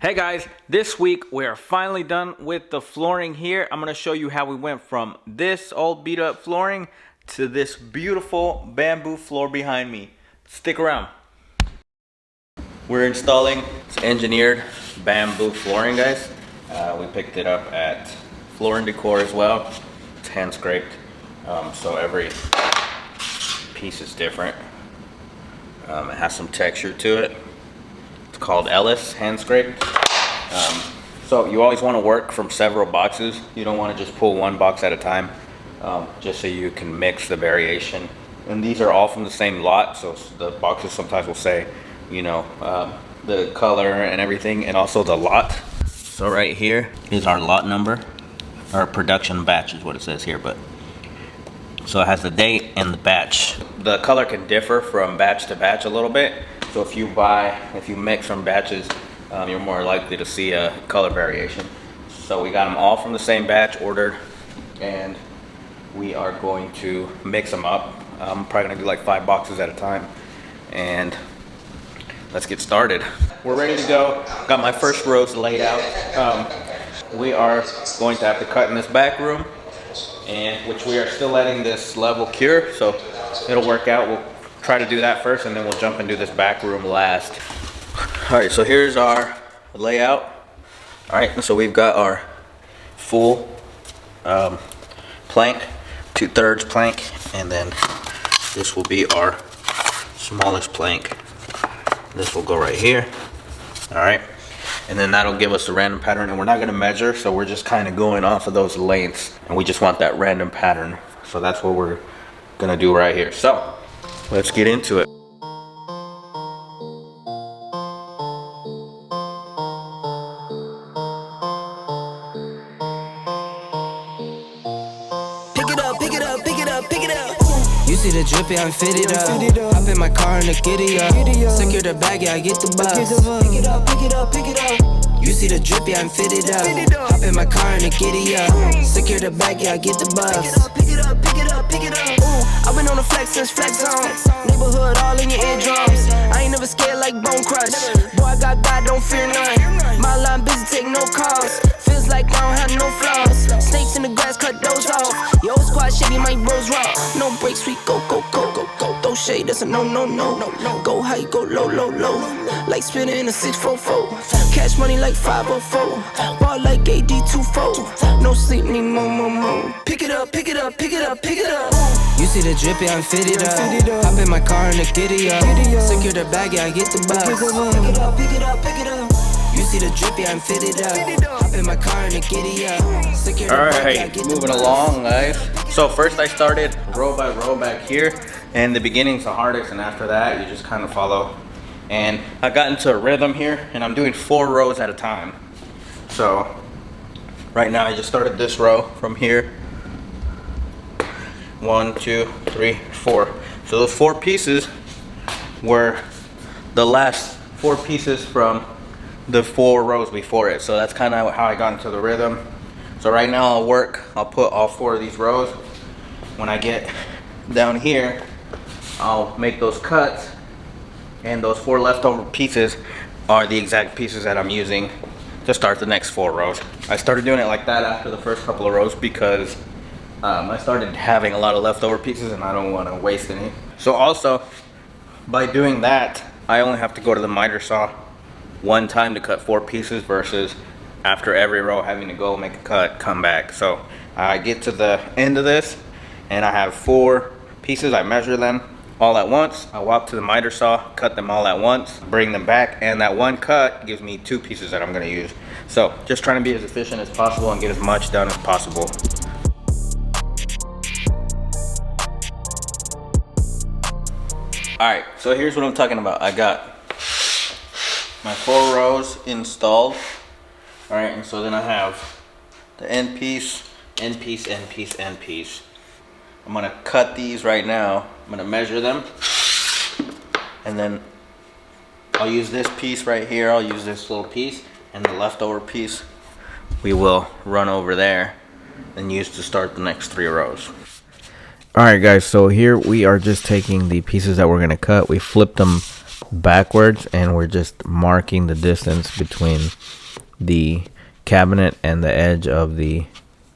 Hey guys, this week we are finally done with the flooring here. I'm going to show you how we went from this old beat up flooring to this beautiful bamboo floor behind me. Stick around. We're installing this engineered bamboo flooring, guys. We picked it up at Floorin Decor as well. It's hand scraped, so every piece is different. It has some texture to it. It's called Ellis hand scraped. So you always want to work from several boxes. You don't want to just pull one box at a time, just so you can mix the variation. And these are all from the same lot, so the boxes sometimes will say, you know, the color and everything, and also the lot. So right here is our lot number, our production batch is what it says here, but so it has the date and the batch. The color can differ from batch to batch a little bit. So if you mix from batches, you're more likely to see a color variation. So we got them all from the same batch ordered, and we are going to mix them up. I'm probably gonna do like 5 boxes at a time, and let's get started. We're ready to go. Got my first rows laid out. We are going to have to cut in this back room, and which we are still letting this level cure, so it'll work out. We'll try to do that first, and then we'll jump and do this back room last. All right, so here's our layout. All right, so we've got our full plank, 2/3 plank, and then this will be our smallest plank. This will go right here. All right, and then that'll give us a random pattern, and we're not gonna measure, so we're just kind of going off of those lengths, and we just want that random pattern. So that's what we're gonna do right here. So let's get into it. You see the drip, yeah, I'm fitted up. Hop in my car and the giddy up. Secure the bag, yeah, I get the bus. Pick it up, pick it up, pick it up. You see the drip, yeah, I'm fitted up. Hop in my car and the giddy up. Secure the bag, yeah, I get the bus. Pick it up, pick it up, pick it up, pick it up. I've been on the flex since flex zone. Neighborhood all in your eardrums. I ain't never scared like Bone Crush. Boy, I got God, don't fear none. My line busy, take no calls. Feels like I don't have no flaws. Snakes in the grass, cut those off. Yo, squad shady, my bros raw. No breaks, we go, go, go, go, go. Throw shade, that's a no, no, no, no, no. Go high, go low, low, low. Like spinning in a 644. Cash money like 504. Ball like AD24. No sleep, need more, more, more. Pick it up, pick it up, pick it up, pick it up. You see the drip, yeah, I'm fitted up. Hop in my car and the giddy up. Secure the bag, yeah, I get the bus. Pick it up, pick it up, pick it up. You see the drip, yeah, I'm fitted up. Hop in my car and the giddy up. Secure the bag, yeah, I get the bus. Moving along, guys. So first I started row by row back here, and the beginning's the hardest, and after that you just kind of follow. And I got into a rhythm here, and I'm doing 4 rows at a time. So right now I just started this row from here. 1, 2, 3, 4. So those 4 pieces were the last 4 pieces from the 4 rows before it. So that's kind of how I got into the rhythm. So right now I'll put all 4 of these rows. When I get down here, I'll make those cuts, and those 4 leftover pieces are the exact pieces that I'm using to start the next 4 rows. I started doing it like that after the first couple of rows because I started having a lot of leftover pieces and I don't want to waste any. So also, by doing that, I only have to go to the miter saw 1 time to cut 4 pieces versus after every row having to go make a cut, come back. So I get to the end of this and I have 4 pieces. I measure them all at once. I walk to the miter saw, cut them all at once, bring them back, and that 1 cut gives me 2 pieces that I'm going to use. So just trying to be as efficient as possible and get as much done as possible. Alright, so here's what I'm talking about. I got my 4 rows installed. Alright, and so then I have the end piece, end piece, end piece, end piece. I'm gonna cut these right now. I'm gonna measure them, and then I'll use this piece right here. I'll use this little piece, and the leftover piece we will run over there and use to start the next 3 rows. Alright guys, so here we are just taking the pieces that we're going to cut. We flipped them backwards, and we're just marking the distance between the cabinet and the edge of the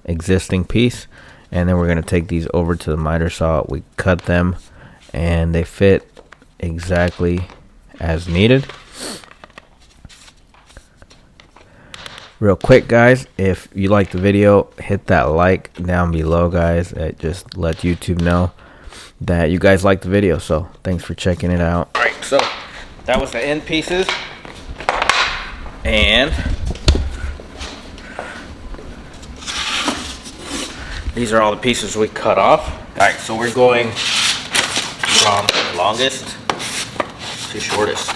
existing piece. And then we're going to take these over to the miter saw. We cut them and they fit exactly as needed. Real quick, guys, if you like the video, hit that like down below, guys. It just lets YouTube know that you guys like the video. So thanks for checking it out. All right, so that was the end pieces, and these are all the pieces we cut off. All right, so we're going from longest to shortest.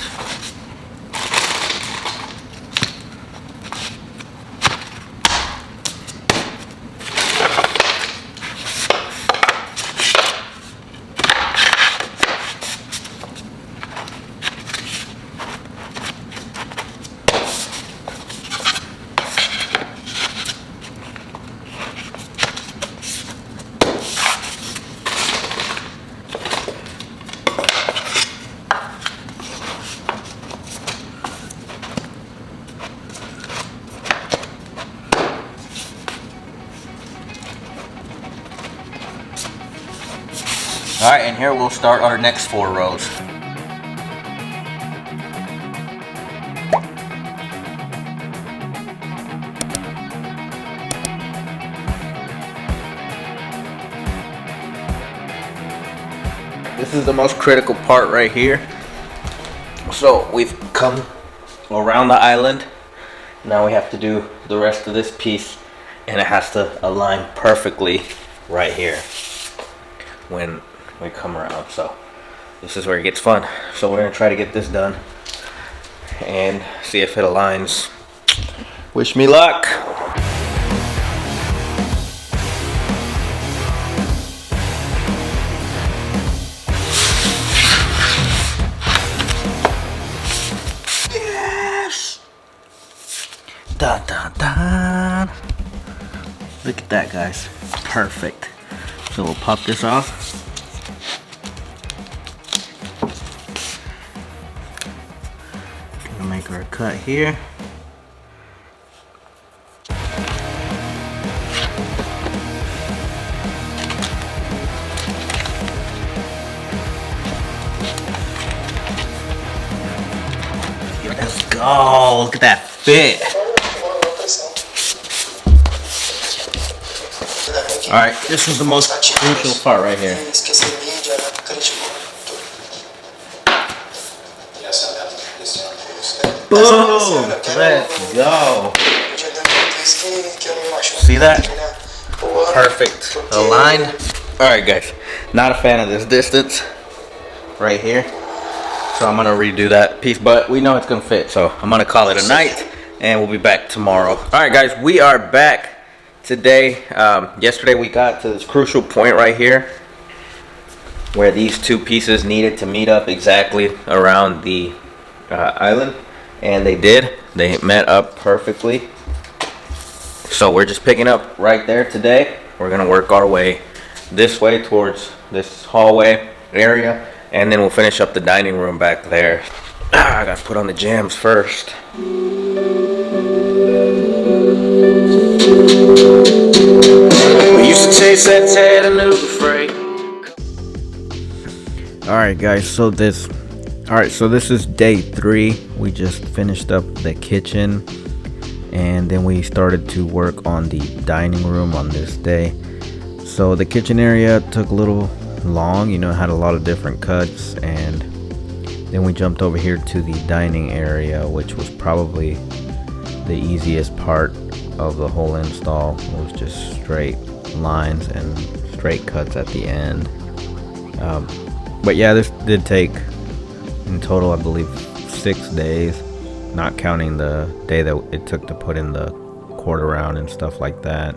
All right, and here we'll start our next 4 rows. This is the most critical part right here. So we've come around the island. Now we have to do the rest of this piece, and it has to align perfectly right here when we come around. So this is where it gets fun. So we're gonna try to get this done and see if it aligns. Wish me luck. Yes! Dun dun dun. Look at that, guys. Perfect. So we'll pop this off. Gonna make our cut here. Let's go. Look at that fit. Alright, this was the most crucial part right here. Boom! Let's go. See that? Perfect. Aligned. Alright, guys. Not a fan of this distance right here. So I'm gonna redo that piece, but we know it's gonna fit, so I'm gonna call it a night and we'll be back tomorrow. Alright, guys, we are back today. Yesterday we got to this crucial point right here where these 2 pieces needed to meet up exactly around the island, and they did. They met up perfectly. So we're just picking up right there today. We're gonna work our way this way towards this hallway area, and then we'll finish up the dining room back there. I gotta put on the jams first. We used to chase that Chattanooga freight. Alright, guys, so this is day 3. We just finished up the kitchen, and then we started to work on the dining room on this day. So the kitchen area took a little long, had a lot of different cuts, and then we jumped over here to the dining area, which was probably the easiest part of the whole install. It was just straight lines and straight cuts at the end. But yeah, this did take in total, I believe, 6 days, not counting the day that it took to put in the quarter round and stuff like that.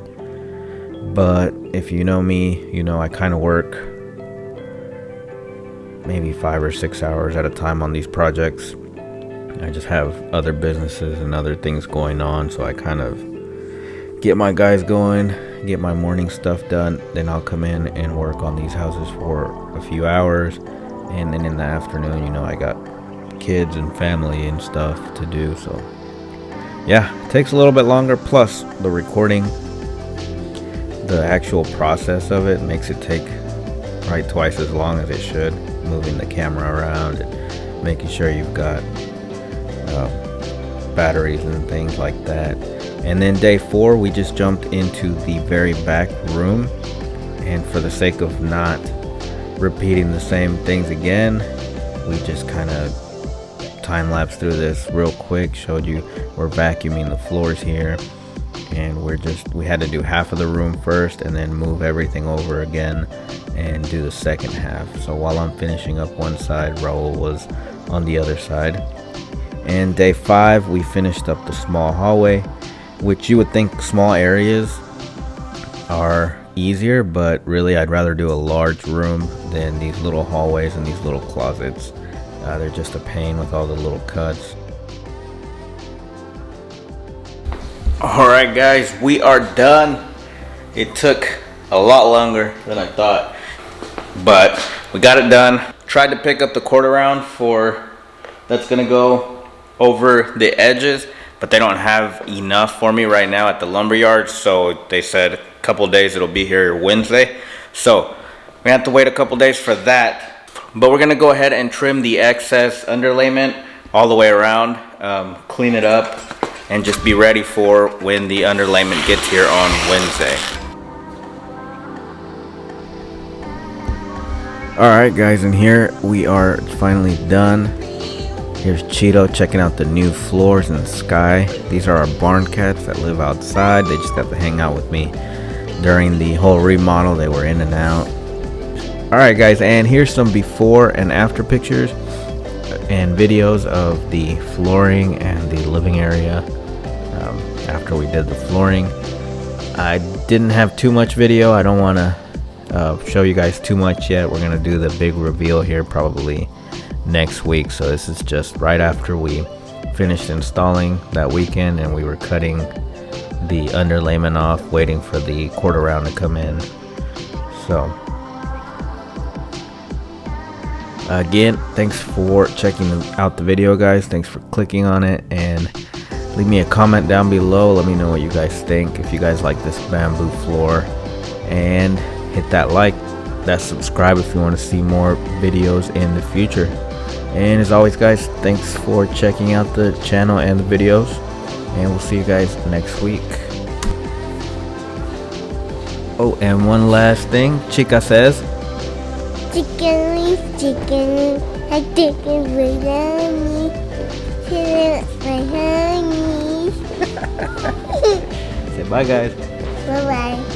But if you know me, I kind of work maybe 5 or 6 hours at a time on these projects. I just have other businesses and other things going on, so I kind of get my guys going, get my morning stuff done, then I'll come in and work on these houses for a few hours, and then in the afternoon, I got kids and family and stuff to do. So yeah, it takes a little bit longer, plus the recording, the actual process of it makes it take probably twice as long as it should, moving the camera around and making sure you've got batteries and things like that. And then day 4, we just jumped into the very back room, and for the sake of not repeating the same things again, we just kind of time-lapsed through this real quick, showed you we're vacuuming the floors here, and we had to do half of the room first and then move everything over again and do the second half. So while I'm finishing up one side, Raul was on the other side. And day 5, we finished up the small hallway, which you would think small areas are easier, but really I'd rather do a large room than these little hallways and these little closets. They're just a pain with all the little cuts. Alright guys, we are done. It took a lot longer than I thought, but we got it done. Tried to pick up the cord around that's gonna go over the edges, but they don't have enough for me right now at the lumber yard, so they said a couple days it'll be here Wednesday. So we have to wait a couple days for that, but we're gonna go ahead and trim the excess underlayment all the way around, clean it up, and just be ready for when the underlayment gets here on Wednesday. Alright guys, and here we are finally done. Here's Cheeto checking out the new floors in the sky. These are our barn cats that live outside. They just got to hang out with me during the whole remodel. They were in and out. Alright guys, and here's some before and after pictures and videos of the flooring and the living area after we did the flooring. I didn't have too much video. I don't want to show you guys too much yet. We're going to do the big reveal here probably next week, so this is just right after we finished installing that weekend and we were cutting the underlayment off, waiting for the quarter round to come in. So again, thanks for checking out the video guys. Thanks for clicking on it, and leave me a comment down below. Let me know what you guys think, if you guys like this bamboo floor, and hit that like, that subscribe if you want to see more videos in the future. And as always guys, thanks for checking out the channel and the videos, and we'll see you guys next week. Oh, and one last thing, Chica says, chicken, I take it without me, kill it my honey. say bye guys. Bye bye.